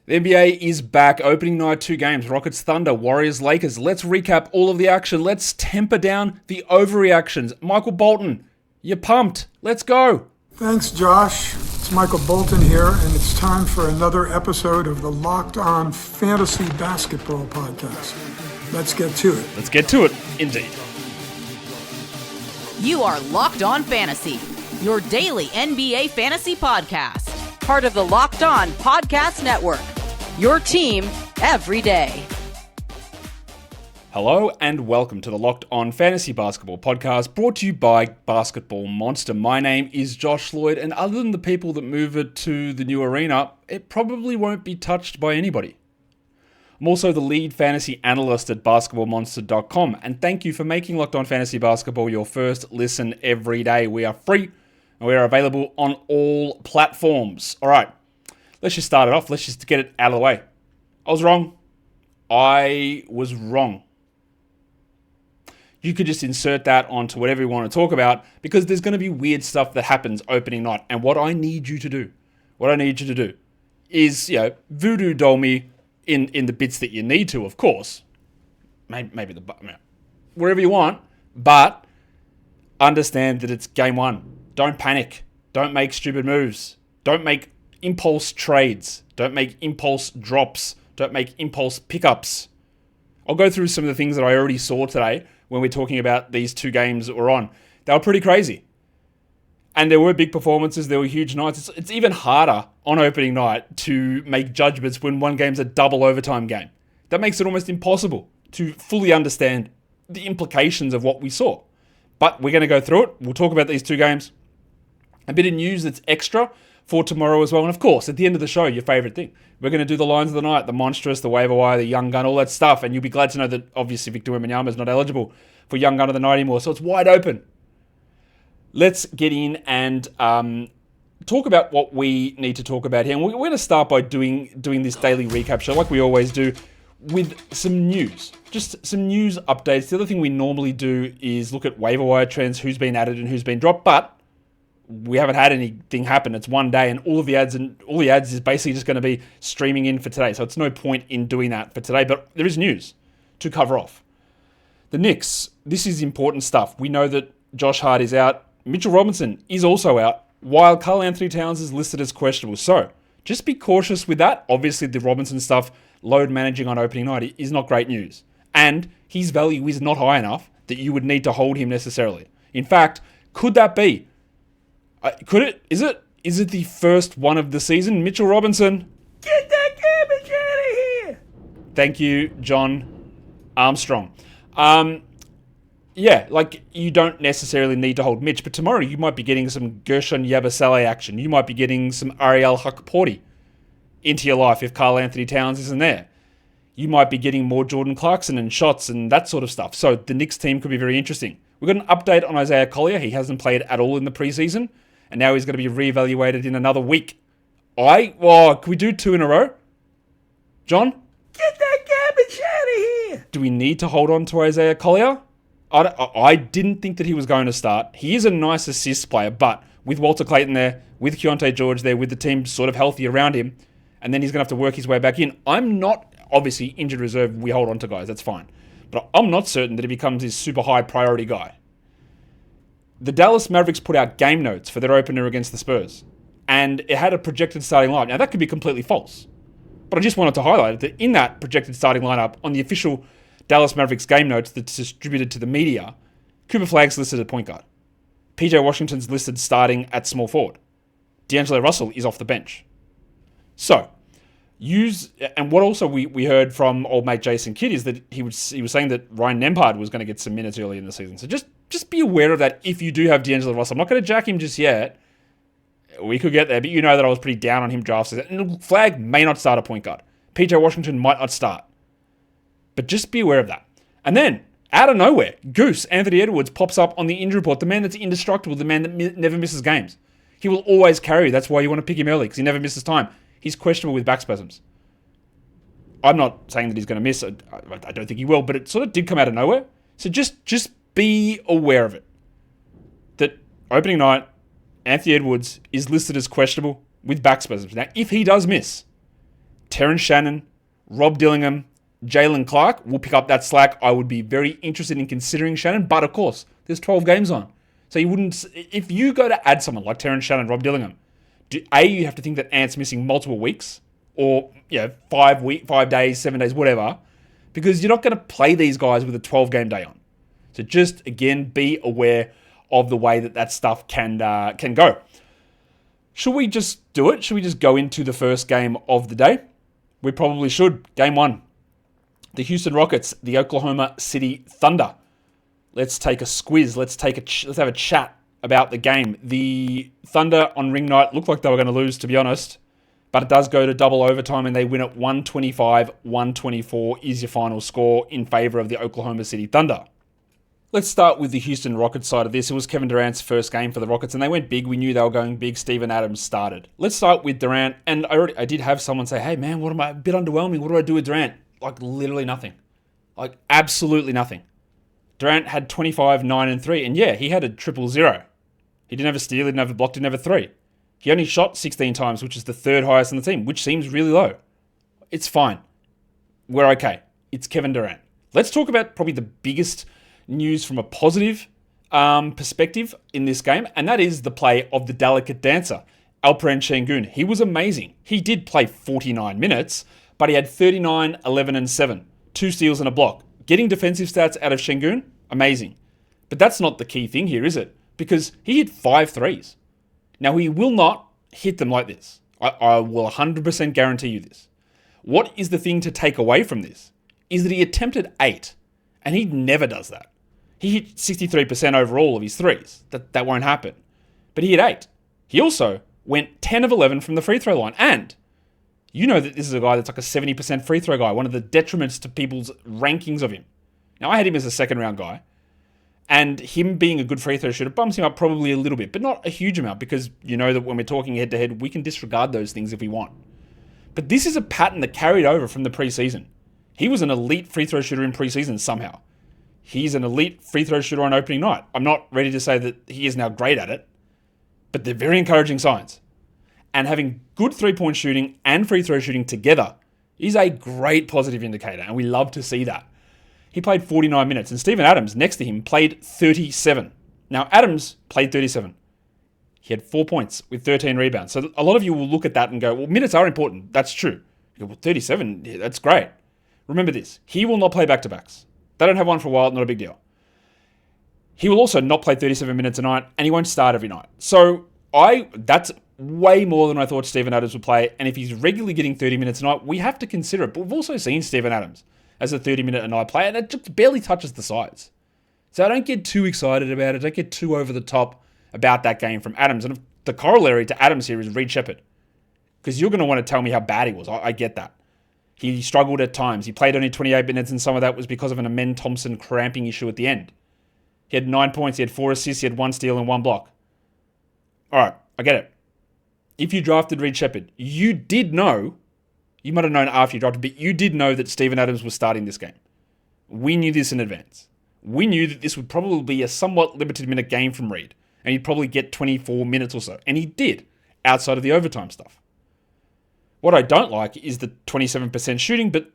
The NBA is back. Opening night, 2 games. Rockets, Thunder, Warriors, Lakers. Let's recap all of the action. Let's temper down the overreactions. Michael Bolton, you're pumped. Let's go. Thanks, Josh. It's Michael Bolton here, and it's time for another episode of the Locked On Fantasy Basketball Podcast. Let's get to it. Let's get to it, indeed. You are Locked On Fantasy, your daily NBA fantasy podcast. Part of the Locked On Podcast Network, your team every day. Hello and welcome to the Locked On Fantasy Basketball Podcast, brought to you by Basketball Monster. My name is Josh Lloyd, and other than the people that move it to the new arena, it probably won't be touched by anybody. I'm also the lead fantasy analyst at basketballmonster.com, and thank you for making Locked On Fantasy Basketball your first listen every day. We are free, and we are available on all platforms. All right, let's just start it off. Let's just get it out of the way. I was wrong. I was wrong. You could just insert that onto whatever you want to talk about, because there's going to be weird stuff that happens opening night. And what I need you to do is, voodoo doll me in the bits that you need to, of course. Maybe wherever you want, but understand that it's game one. Don't panic. Don't make stupid moves. Don't make impulse trades. Don't make impulse drops. Don't make impulse pickups. I'll go through some of the things that I already saw today when we're talking about these 2 games that we're on. They were pretty crazy. And there were big performances. There were huge nights. It's even harder on opening night to make judgments when one game's a double overtime game. That makes it almost impossible to fully understand the implications of what we saw. But we're going to go through it. We'll talk about these 2 games. A bit of news that's extra for tomorrow as well. And of course, at the end of the show, your favorite thing. We're going to do the lines of the night, the monstrous, the waiver wire, the young gun, all that stuff. And you'll be glad to know that obviously Victor Wembanyama is not eligible for young gun of the night anymore. So it's wide open. Let's get in and talk about what we need to talk about here. And we're going to start by doing this daily recap show like we always do with some news. Just some news updates. The other thing we normally do is look at waiver wire trends, who's been added and who's been dropped. But we haven't had anything happen. It's one day, and all the ads is basically just going to be streaming in for today. So it's no point in doing that for today. But there is news to cover off. The Knicks. This is important stuff. We know that Josh Hart is out. Mitchell Robinson is also out, while Karl Anthony Towns is listed as questionable. So just be cautious with that. Obviously, the Robinson stuff, load managing on opening night, is not great news. And his value is not high enough that you would need to hold him necessarily. In fact, could that be? Could it? Is it the first one of the season? Mitchell Robinson. Get that garbage out of here! Thank you, John Armstrong. You don't necessarily need to hold Mitch, but tomorrow you might be getting some Gershon Yabusele action. You might be getting some Ariel Huckporty into your life if Karl Anthony Towns isn't there. You might be getting more Jordan Clarkson and shots and that sort of stuff. So the Knicks team could be very interesting. We've got an update on Isaiah Collier. He hasn't played at all in the preseason, and now he's going to be reevaluated in another week. Can we do 2 in a row? John? Get that garbage out of here! Do we need to hold on to Isaiah Collier? I didn't think that he was going to start. He is a nice assist player, but with Walter Clayton there, with Keontae George there, with the team sort of healthy around him, and then he's going to have to work his way back in. I'm not, obviously, injured reserve, we hold on to guys, that's fine. But I'm not certain that he becomes his super high priority guy. The Dallas Mavericks put out game notes for their opener against the Spurs, and it had a projected starting lineup. Now, that could be completely false, but I just wanted to highlight that in that projected starting lineup, on the official Dallas Mavericks game notes that's distributed to the media, Cooper Flagg's listed at point guard. PJ Washington's listed starting at small forward. D'Angelo Russell is off the bench. So, and what also we heard from old mate Jason Kidd is that he was saying that Ryan Nembhard was going to get some minutes early in the season. So just be aware of that if you do have D'Angelo Russell. I'm not going to jack him just yet. We could get there, but you know that I was pretty down on him draft season. And Flagg may not start a point guard. PJ Washington might not start. But just be aware of that. And then, out of nowhere, Goose, Anthony Edwards, pops up on the injury report. The man that's indestructible, the man that never misses games. He will always carry you. That's why you want to pick him early, because he never misses time. He's questionable with back spasms. I'm not saying that he's going to miss. I don't think he will, but it sort of did come out of nowhere. So just be aware of it. That opening night, Anthony Edwards is listed as questionable with back spasms. Now, if he does miss, Terrence Shannon, Rob Dillingham, Jalen Clark will pick up that slack. I would be very interested in considering Shannon, but of course, there's 12 games on. So you wouldn't, if you go to add someone like Terrence Shannon, Rob Dillingham, you have to think that Ant's missing multiple weeks or 5 days, 7 days, whatever, because you're not going to play these guys with a 12-game day on. So just, again, be aware of the way that stuff can go. Should we just do it? Should we just go into the first game of the day? We probably should. Game 1. The Houston Rockets, the Oklahoma City Thunder. Let's take a squiz. Let's have a chat about the game. The Thunder on ring night looked like they were going to lose, to be honest. But it does go to double overtime and they win at 125-124 is your final score in favor of the Oklahoma City Thunder. Let's start with the Houston Rockets side of this. It was Kevin Durant's first game for the Rockets, and they went big. We knew they were going big. Steven Adams started. Let's start with Durant, and I did have someone say, hey man, a bit underwhelming. What do I do with Durant? Like literally nothing. Like absolutely nothing. Durant had 25, 9, and 3, and yeah, he had a 0-0. He didn't have a steal, he didn't have a block, didn't have a 3. He only shot 16 times, which is the third highest on the team, which seems really low. It's fine. We're okay. It's Kevin Durant. Let's talk about probably the biggest news from a positive perspective in this game, and that is the play of the delicate dancer, Alperen Sengun. He was amazing. He did play 49 minutes, but he had 39, 11, and 7. 2 steals and a block. Getting defensive stats out of Sengun, amazing. But that's not the key thing here, is it? Because he hit 5 threes. Now, he will not hit them like this. I will 100% guarantee you this. What is the thing to take away from this? Is that he attempted 8, and he never does that. He hit 63% overall of his threes. That won't happen. But he hit 8. He also went 10 of 11 from the free throw line. And you know that this is a guy that's like a 70% free throw guy, one of the detriments to people's rankings of him. Now, I had him as a second round guy. And him being a good free throw shooter bumps him up probably a little bit, but not a huge amount, because you know that when we're talking head to head, we can disregard those things if we want. But this is a pattern that carried over from the preseason. He was an elite free throw shooter in preseason somehow. He's an elite free throw shooter on opening night. I'm not ready to say that he is now great at it, but they're very encouraging signs. And having good three-point shooting and free throw shooting together is a great positive indicator, and we love to see that. He played 49 minutes, and Steven Adams, next to him, played 37. Now, Adams played 37. He had 4 points with 13 rebounds. So a lot of you will look at that and go, well, minutes are important. That's true. You go, well, 37, yeah, that's great. Remember this. He will not play back-to-backs. They don't have one for a while, not a big deal. He will also not play 37 minutes a night, and he won't start every night. So that's way more than I thought Steven Adams would play, and if he's regularly getting 30 minutes a night, we have to consider it. But we've also seen Steven Adams as a 30-minute-a-night player, and it just barely touches the sides. So I don't get too excited about it. Don't get too over the top about that game from Adams. And the corollary to Adams here is Reed Shepherd, because you're going to want to tell me how bad he was. I get that. He struggled at times. He played only 28 minutes, and some of that was because of an Amen Thompson cramping issue at the end. He had 9 points, he had 4 assists, he had 1 steal and 1 block. All right, I get it. If you drafted Reed Shepherd, you did know, you might have known after you drafted, but you did know that Steven Adams was starting this game. We knew this in advance. We knew that this would probably be a somewhat limited minute game from Reed, and he'd probably get 24 minutes or so. And he did, outside of the overtime stuff. What I don't like is the 27% shooting, but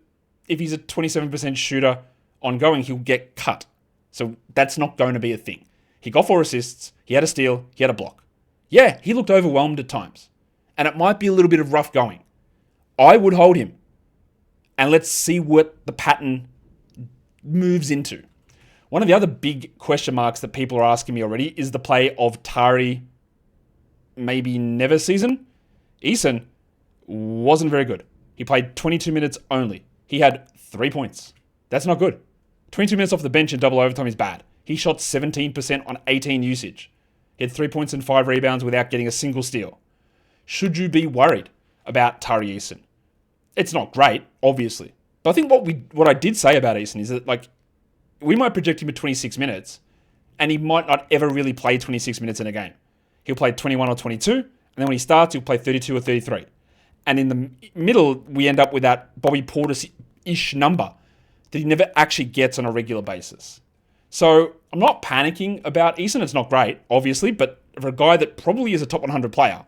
if he's a 27% shooter ongoing, he'll get cut. So that's not going to be a thing. He got 4 assists, he had a steal, he had a block. Yeah, he looked overwhelmed at times. And it might be a little bit of rough going. I would hold him. And let's see what the pattern moves into. One of the other big question marks that people are asking me already is the play of Tari, maybe never season. Eason wasn't very good. He played 22 minutes only. He had 3 points. That's not good. 22 minutes off the bench in double overtime is bad. He shot 17% on 18 usage. He had 3 points and 5 rebounds without getting a single steal. Should you be worried about Tari Eason? It's not great, obviously. But I think what I did say about Eason is that, like, we might project him at 26 minutes, and he might not ever really play 26 minutes in a game. He'll play 21 or 22, and then when he starts, he'll play 32 or 33. And in the middle, we end up with that Bobby Portis-ish number that he never actually gets on a regular basis. So I'm not panicking about Eason. It's not great, obviously, but for a guy that probably is a top 100 player,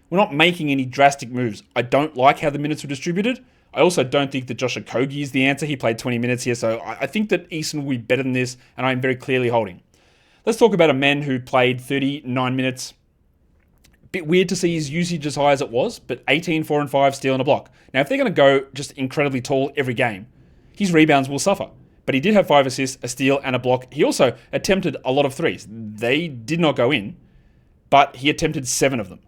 We're not making any drastic moves. I don't like how the minutes were distributed. I also don't think that Josh Okogie is the answer. He played 20 minutes here, so I think that Eason will be better than this, and I'm very clearly holding. Let's talk about a man who played 39 minutes. Bit weird to see his usage as high as it was, but 18, 4 and 5, steal and a block. Now, if they're going to go just incredibly tall every game, his rebounds will suffer. But he did have 5 assists, a steal, and a block. He also attempted a lot of threes. They did not go in, but he attempted 7 of them.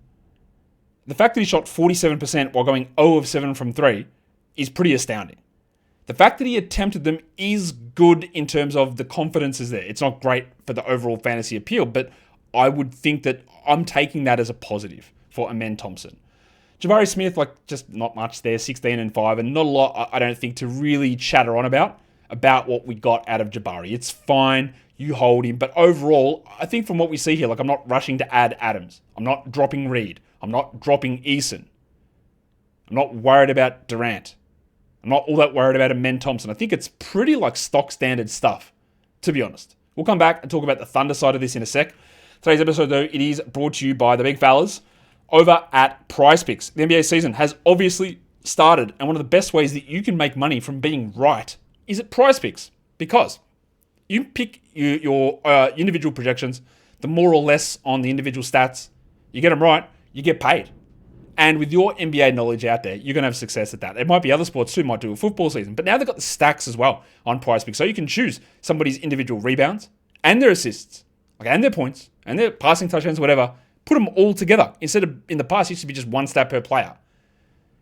The fact that he shot 47% while going 0 of 7 from 3 is pretty astounding. The fact that he attempted them is good in terms of the confidence is there. It's not great for the overall fantasy appeal, but I would think that I'm taking that as a positive for Amen Thompson. Jabari Smith, just not much there, 16 and 5, and not a lot, I don't think, to really chatter on about what we got out of Jabari. It's fine, you hold him, but overall, I think from what we see here, I'm not rushing to add Adams. I'm not dropping Reed. I'm not dropping Eason. I'm not worried about Durant. I'm not all that worried about Amen Thompson. I think it's pretty stock standard stuff, to be honest. We'll come back and talk about the Thunder side of this in a sec. Today's episode, though, it is brought to you by the big fellas over at PrizePicks. The NBA season has obviously started, and one of the best ways that you can make money from being right is at PrizePicks, because you pick your individual projections, the more or less on the individual stats, you get them right, you get paid. And with your NBA knowledge out there, you're going to have success at that. It might be other sports too, might do a football season, but now they've got the stacks as well on PrizePicks, so you can choose somebody's individual rebounds and their assists, and their points, and their passing touchdowns, whatever. Put them all together. Instead of, in the past, it used to be just one stat per player.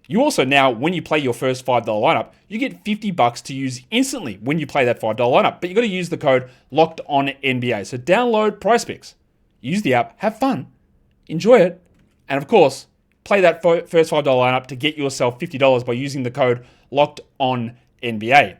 You also now, when you play your first $5 lineup, you get $50 to use instantly when you play that $5 lineup. But you've got to use the code LOCKEDONNBA. So download PrizePicks, use the app, have fun, enjoy it, and of course, play that first $5 lineup to get yourself $50 by using the code LOCKEDONNBA.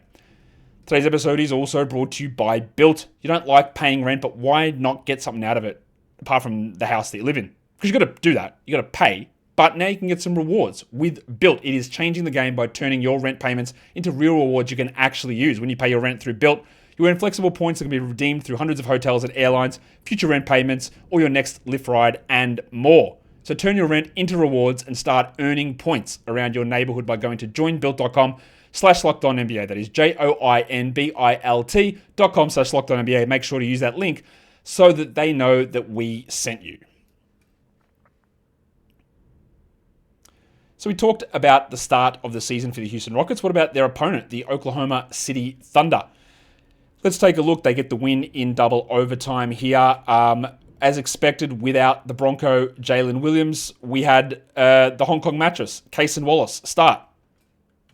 Today's episode is also brought to you by Built. You don't like paying rent, but why not get something out of it apart from the house that you live in? Because you've got to do that. You've got to pay. But now you can get some rewards. With Built, it is changing the game by turning your rent payments into real rewards you can actually use. When you pay your rent through Built, you earn flexible points that can be redeemed through hundreds of hotels and airlines, future rent payments, or your next Lyft ride, and more. So turn your rent into rewards and start earning points around your neighborhood by going to joinbuilt.com/LockedOnNBA. That is joinbilt.com/LockedOnNBA. Make sure to use that link so that they know that we sent you. So we talked about the start of the season for the Houston Rockets. What about their opponent, the Oklahoma City Thunder? Let's take a look. They get the win in double overtime here. As expected, without the Bronco Jalen Williams, we had the Hong Kong mattress, Cason Wallace, start.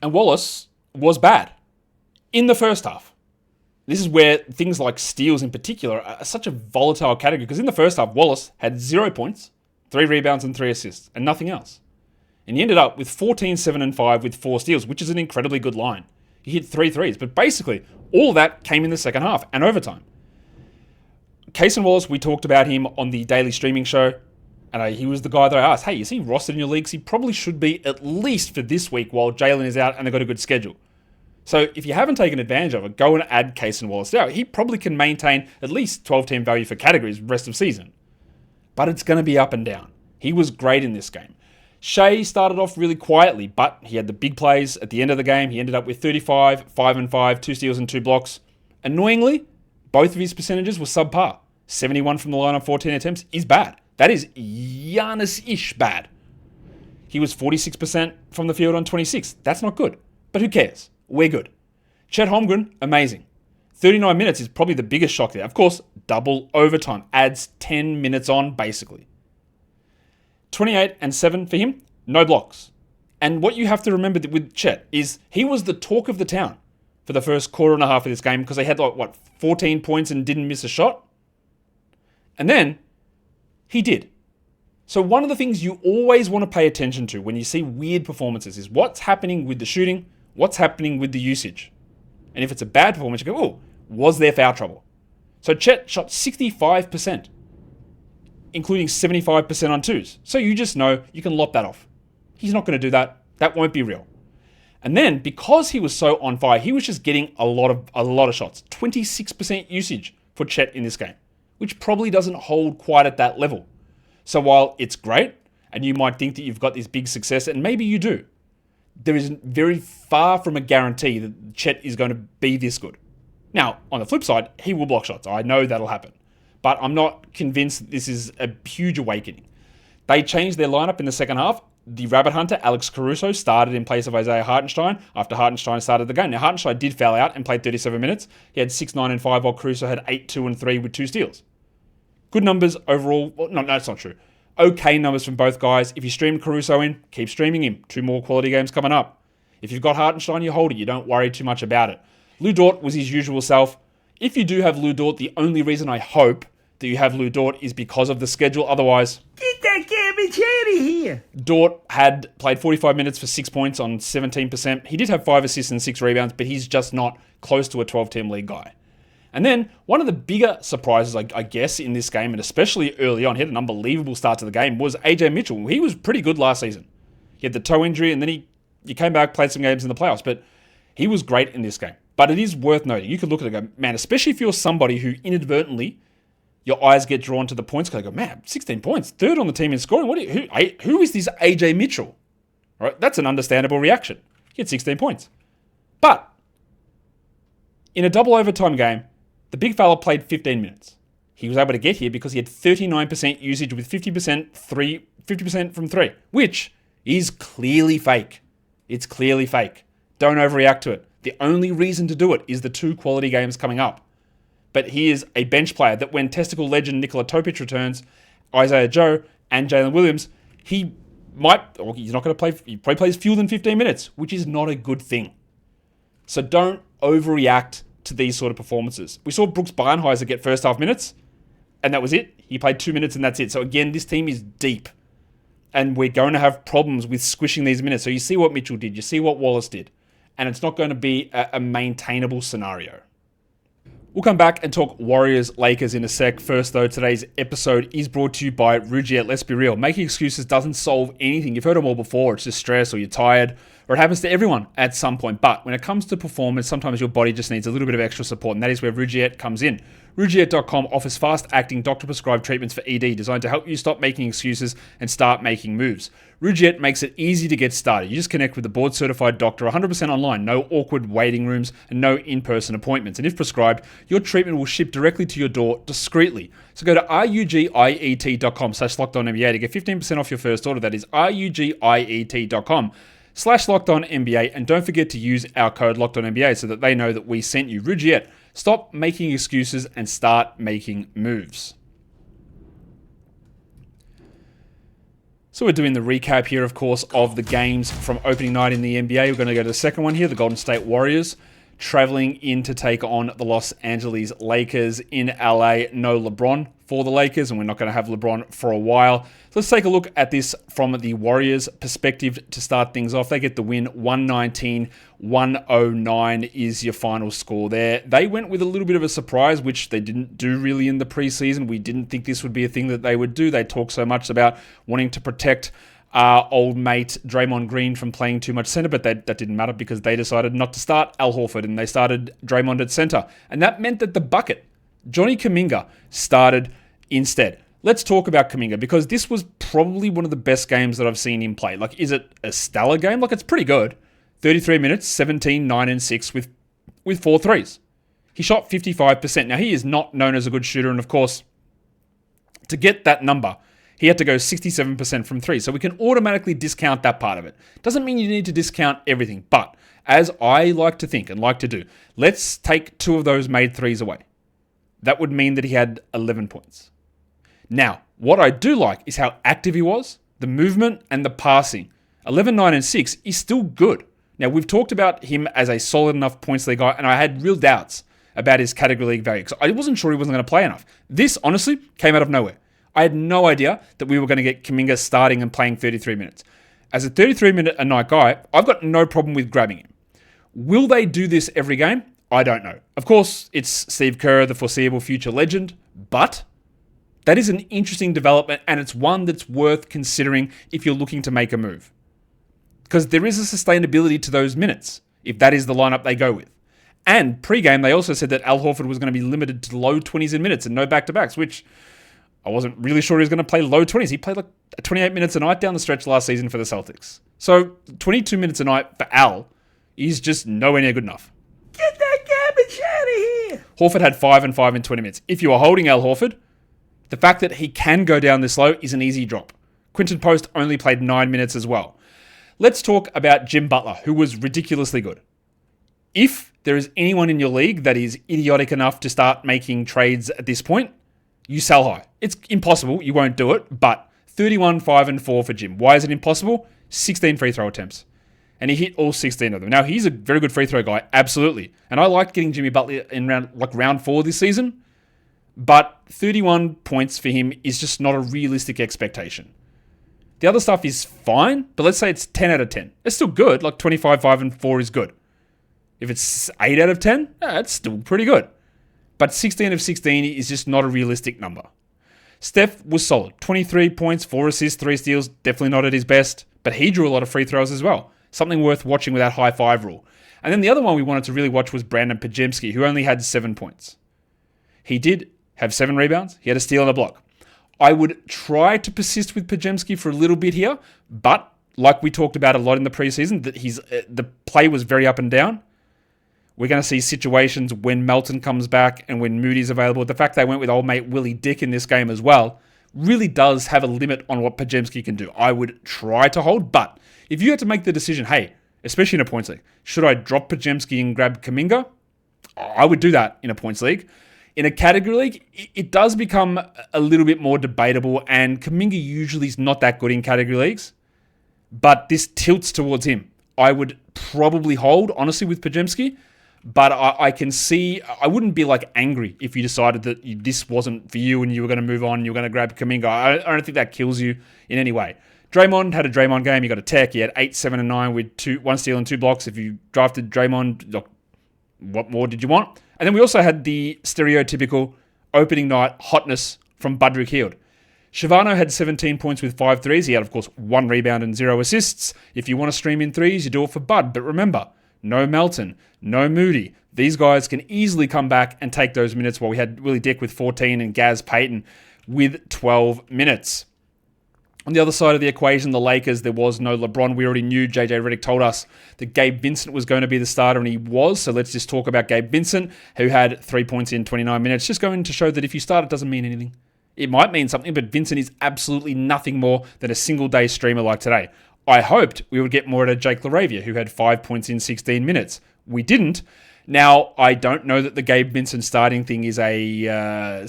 And Wallace was bad in the first half. This is where things like steals in particular are such a volatile category, because in the first half, Wallace had 0 points, 3 rebounds and 3 assists, and nothing else. And he ended up with 14, 7 and 5 with 4 steals, which is an incredibly good line. He hit 3 threes, but basically all that came in the second half and overtime. Cason Wallace, we talked about him on the daily streaming show, and he was the guy that I asked, hey, is he rostered in your leagues? He probably should be, at least for this week while Jalen is out and they've got a good schedule. So if you haven't taken advantage of it, go and add Cason Wallace now. He probably can maintain at least 12-team value for categories rest of season. But it's going to be up and down. He was great in this game. Shea started off really quietly, but he had the big plays at the end of the game. He ended up with 35, 5 and 5, 2 steals and 2 blocks. Annoyingly, both of his percentages were subpar. 71 from the line on 14 attempts is bad. That is Giannis-ish bad. He was 46% from the field on 26. That's not good. But who cares? We're good. Chet Holmgren, amazing. 39 minutes is probably the biggest shock there. Of course, double overtime adds 10 minutes on, basically. 28 and 7 for him, no blocks. And what you have to remember with Chet is he was the talk of the town for the first quarter and a half of this game because they had 14 points and didn't miss a shot. And then he did. So one of the things you always want to pay attention to when you see weird performances is what's happening with the shooting, what's happening with the usage. And if it's a bad performance, you go, oh, was there foul trouble? So Chet shot 65%, including 75% on twos. So you just know you can lop that off. He's not going to do that. That won't be real. And then because he was so on fire, he was just getting a lot of shots. 26% usage for Chet in this game, which probably doesn't hold quite at that level. So while it's great, and you might think that you've got this big success, and maybe you do. There is very far from a guarantee that Chet is going to be this good. Now, on the flip side, he will block shots. I know that'll happen. But I'm not convinced that this is a huge awakening. They changed their lineup in the second half. The rabbit hunter, Alex Caruso, started in place of Isaiah Hartenstein after Hartenstein started the game. Now, Hartenstein did foul out and played 37 minutes. He had 6, 9, and 5, while Caruso had 8, 2, and 3 with 2 steals. Good numbers overall. Well, no, that's not true. Okay numbers from both guys. If you stream Caruso in, keep streaming him. 2 more quality games coming up. If you've got Hartenstein, you hold it. You don't worry too much about it. Lou Dort was his usual self. If you do have Lou Dort, the only reason I hope that you have Lou Dort is because of the schedule. Otherwise, Get that garbage out of here. Dort had played 45 minutes for 6 points on 17%. He did have 5 assists and 6 rebounds, but he's just not close to a 12-team league guy. And then, one of the bigger surprises, I guess, in this game, and especially early on, he had an unbelievable start to the game, was AJ Mitchell. He was pretty good last season. He had the toe injury, and then he came back, played some games in the playoffs, but he was great in this game. But it is worth noting, you could look at it and go, man, especially if you're somebody who inadvertently, your eyes get drawn to the points, because you go, man, 16 points, third on the team in scoring. Who is this AJ Mitchell? All right, that's an understandable reaction. He had 16 points. But in a double overtime game, the big fella played 15 minutes. He was able to get here because he had 39% usage with 50% from 3, which is clearly fake. It's clearly fake. Don't overreact to it. The only reason to do it is the 2 quality games coming up. But he is a bench player that when testicle legend Nikola Topic returns, Isaiah Joe and Jalen Williams, he's not going to play, he probably plays fewer than 15 minutes, which is not a good thing. So don't overreact to these sort of performances. We saw Brooks Barnheiser get first half minutes, and that was it. He played 2 minutes and that's it. So again, this team is deep, and we're going to have problems with squishing these minutes. So you see what Mitchell did, you see what Wallace did, and it's not going to be a maintainable scenario. We'll come back and talk Warriors-Lakers in a sec. First, though, today's episode is brought to you by Rugiet. Let's be real. Making excuses doesn't solve anything. You've heard them all before. It's just stress, or you're tired, or it happens to everyone at some point. But when it comes to performance, sometimes your body just needs a little bit of extra support, and that is where Rugiet comes in. Rugiet.com offers fast-acting, doctor-prescribed treatments for ED designed to help you stop making excuses and start making moves. Rugiet makes it easy to get started. You just connect with the board-certified doctor 100% online, no awkward waiting rooms, and no in-person appointments. And if prescribed, your treatment will ship directly to your door discreetly. So go to rugiet.com/LockedOnNBA to get 15% off your first order. That is rugiet.com/LockedOnNBA. And don't forget to use our code LockedOnNBA so that they know that we sent you. Rugiet. Stop making excuses and start making moves. So we're doing the recap here, of course, of the games from opening night in the NBA. We're going to go to the second one here, the Golden State Warriors, traveling in to take on the Los Angeles Lakers in LA. No LeBron for the Lakers, and we're not going to have LeBron for a while. So let's take a look at this from the Warriors' perspective to start things off. They get the win, 119-109 is your final score there. They went with a little bit of a surprise, which they didn't do really in the preseason. We didn't think this would be a thing that they would do. They talk so much about wanting to protect old mate Draymond Green from playing too much center, but that didn't matter because they decided not to start Al Horford and they started Draymond at center. And that meant that the bucket, Johnny Kuminga, started instead. Let's talk about Kuminga because this was probably one of the best games that I've seen him play. Like, is it a stellar game? Like, it's pretty good. 33 minutes, 17, 9, and 6 with 4 threes. He shot 55%. Now, he is not known as a good shooter, and of course, to get that number, he had to go 67% from 3. So we can automatically discount that part of it. Doesn't mean you need to discount everything, but as I like to think and like to do, let's take 2 of those made threes away. That would mean that he had 11 points. Now, what I do like is how active he was, the movement and the passing. 11, 9, and 6 is still good. Now, we've talked about him as a solid enough points league guy, and I had real doubts about his category league value because I wasn't sure he wasn't going to play enough. This, honestly, came out of nowhere. I had no idea that we were going to get Kuminga starting and playing 33 minutes. As a 33-minute-a-night guy, I've got no problem with grabbing him. Will they do this every game? I don't know. Of course, it's Steve Kerr, the foreseeable future legend, but that is an interesting development, and it's one that's worth considering if you're looking to make a move. Because there is a sustainability to those minutes, if that is the lineup they go with. And pre-game, they also said that Al Horford was going to be limited to low 20s in minutes and no back-to-backs, which I wasn't really sure he was going to play low 20s. He played like 28 minutes a night down the stretch last season for the Celtics. So 22 minutes a night for Al is just nowhere near good enough. Get that garbage out of here! Horford had 5 and 5 in 20 minutes. If you are holding Al Horford, the fact that he can go down this low is an easy drop. Quinton Post only played 9 minutes as well. Let's talk about Jim Butler, who was ridiculously good. If there is anyone in your league that is idiotic enough to start making trades at this point, you sell high. It's impossible. You won't do it, but 31, 5, and 4 for Jim. Why is it impossible? 16 free throw attempts. And he hit all 16 of them. Now, he's a very good free throw guy, absolutely. And I liked getting Jimmy Butler in round 4 this season, but 31 points for him is just not a realistic expectation. The other stuff is fine, but let's say it's 10 out of 10. It's still good, like 25, 5, and 4 is good. If it's 8 out of 10, it's still pretty good. But 16 of 16 is just not a realistic number. Steph was solid. 23 points, 4 assists, 3 steals. Definitely not at his best. But he drew a lot of free throws as well. Something worth watching with that high 5 rule. And then the other one we wanted to really watch was Brandon Podziemski, who only had 7 points. He did have 7 rebounds. He had a steal and a block. I would try to persist with Podziemski for a little bit here. But like we talked about a lot in the preseason, that the play was very up and down. We're going to see situations when Melton comes back and when Moody's available. The fact they went with old mate Willie Dick in this game as well really does have a limit on what Podziemski can do. I would try to hold, but if you had to make the decision, hey, especially in a points league, should I drop Podziemski and grab Kuminga? I would do that in a points league. In a category league, it does become a little bit more debatable, and Kuminga usually is not that good in category leagues, but this tilts towards him. I would probably hold, honestly, with Podziemski. But I can see, I wouldn't be like angry if you decided that this wasn't for you and you were going to move on, you were going to grab Kuminga. I don't think that kills you in any way. Draymond had a Draymond game. He got a tech. He had 8, 7, and 9 with 1 steal and 2 blocks. If you drafted Draymond, what more did you want? And then we also had the stereotypical opening night hotness from Budrick Hield. Shavano had 17 points with 5 threes. He had, of course, 1 rebound and 0 assists. If you want to stream in threes, you do it for Bud. But remember, no Melton, no Moody. These guys can easily come back and take those minutes, while we had Willie Dick with 14 and Gaz Payton with 12 minutes. On the other side of the equation, the Lakers, there was no LeBron. We already knew. JJ Redick told us that Gabe Vincent was going to be the starter, and he was. So let's just talk about Gabe Vincent, who had 3 points in 29 minutes. Just going to show that if you start, it doesn't mean anything. It might mean something, but Vincent is absolutely nothing more than a single-day streamer like today. I hoped we would get more out of Jake LaRavia, who had 5 points in 16 minutes. We didn't. Now, I don't know that the Gabe Vincent starting thing is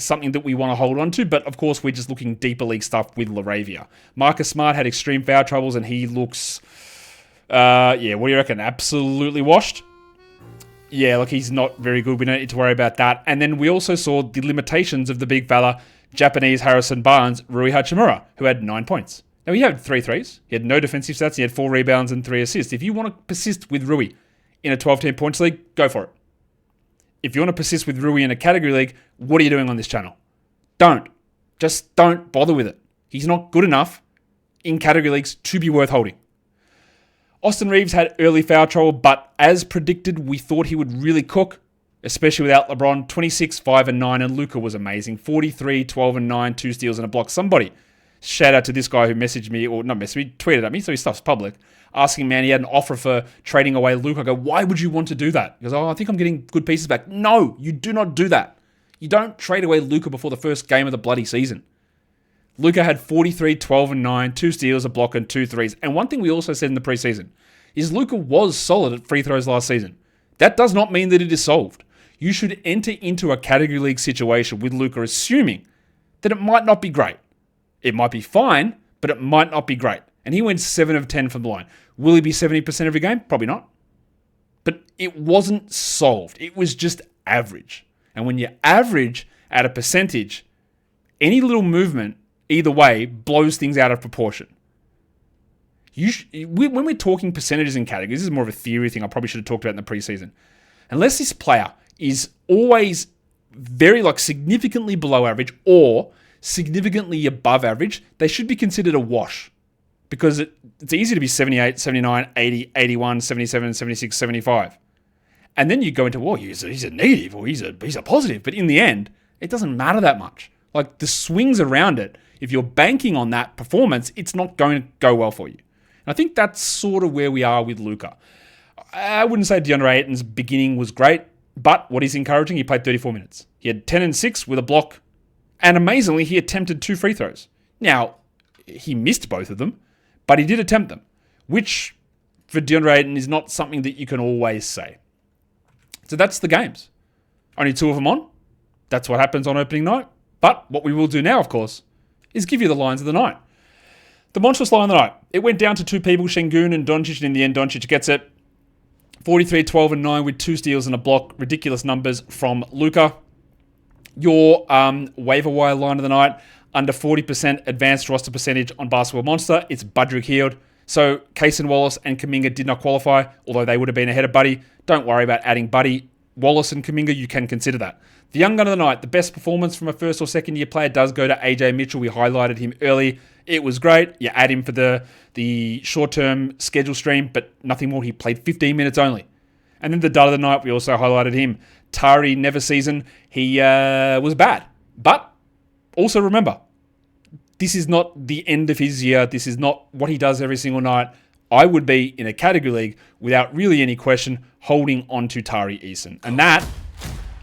something that we want to hold on to, but of course, we're just looking deeper league stuff with LaRavia. Marcus Smart had extreme foul troubles, and he looks, what do you reckon? Absolutely washed? Yeah, look, he's not very good. We don't need to worry about that. And then we also saw the limitations of the big fella, Japanese Harrison Barnes, Rui Hachimura, who had 9 points. Now, he had 3 threes. He had no defensive stats. He had 4 rebounds and 3 assists. If you want to persist with Rui in a 12-team points league, go for it. If you want to persist with Rui in a category league, what are you doing on this channel? Don't. Just don't bother with it. He's not good enough in category leagues to be worth holding. Austin Reeves had early foul trouble, but as predicted, we thought he would really cook, especially without LeBron. 26, 5, and 9, and Luka was amazing. 43, 12, and 9, 2 steals and a block. Somebody, shout out to this guy who messaged me, or not messaged me, tweeted at me, so his stuff's public, asking, man, he had an offer for trading away Luka. I go, why would you want to do that? He goes, I think I'm getting good pieces back. No, you do not do that. You don't trade away Luka before the first game of the bloody season. Luka had 43, 12, and 9, 2 steals, a block, and 2 threes. And one thing we also said in the preseason is Luka was solid at free throws last season. That does not mean that it is solved. You should enter into a category league situation with Luka assuming that it might not be great. It might be fine, but it might not be great. And he went 7 of 10 from the line. Will he be 70% every game? Probably not. But it wasn't solved. It was just average. And when you average at a percentage, any little movement either way blows things out of proportion. When we're talking percentages in categories, this is more of a theory thing I probably should have talked about in the preseason. Unless this player is always very significantly below average or significantly above average, they should be considered a wash. Because it's easy to be 78, 79, 80, 81, 77, 76, 75. And then you go into, he's a negative or he's a positive. But in the end, it doesn't matter that much. Like, the swings around it, if you're banking on that performance, it's not going to go well for you. And I think that's sort of where we are with Luka. I wouldn't say DeAndre Ayton's beginning was great, but what is encouraging, he played 34 minutes. He had 10 and 6 with a block, and amazingly, he attempted 2 free throws. Now, he missed both of them, but he did attempt them, which for DeAndre Ayton is not something that you can always say. So that's the games. Only 2 of them on. That's what happens on opening night. But what we will do now, of course, is give you the lines of the night. The monstrous line of the night. It went down to 2 people, Sengun and Doncic, and in the end, Doncic gets it. 43, 12, and 9 with 2 steals and a block. Ridiculous numbers from Luka. Your waiver wire line of the night, under 40% advanced roster percentage on Basketball Monster. It's Budrick Hield. So Cason Wallace and Kuminga did not qualify, although they would have been ahead of Buddy. Don't worry about adding Buddy. Wallace and Kuminga, you can consider that. The young gun of the night, the best performance from a first or second year player does go to AJ Mitchell. We highlighted him early. It was great. You add him for the short-term schedule stream, but nothing more. He played 15 minutes only. And then the dud of the night, we also highlighted him. Tari Neverseason, he was bad. But also remember, this is not the end of his year. This is not what he does every single night. I would be in a category league without really any question holding on to Tari Eason. And that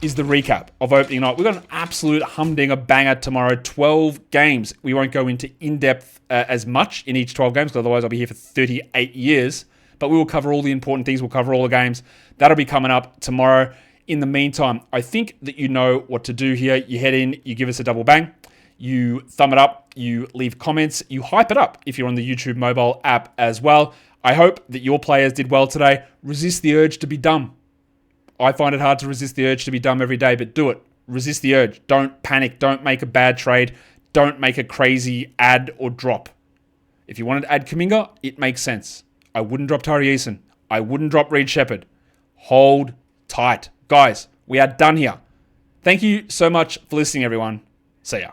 is the recap of opening night. We've got an absolute humdinger banger tomorrow. 12 games. We won't go into in-depth as much in each 12 games, because otherwise I'll be here for 38 years. But we will cover all the important things. We'll cover all the games. That'll be coming up tomorrow. In the meantime, I think that you know what to do here. You head in, you give us a double bang. You thumb it up, you leave comments, you hype it up if you're on the YouTube mobile app as well. I hope that your players did well today. Resist the urge to be dumb. I find it hard to resist the urge to be dumb every day, but do it. Resist the urge. Don't panic. Don't make a bad trade. Don't make a crazy add or drop. If you wanted to add Kuminga, it makes sense. I wouldn't drop Tari Eason. I wouldn't drop Reed Shepherd. Hold tight. Guys, we are done here. Thank you so much for listening, everyone. See ya.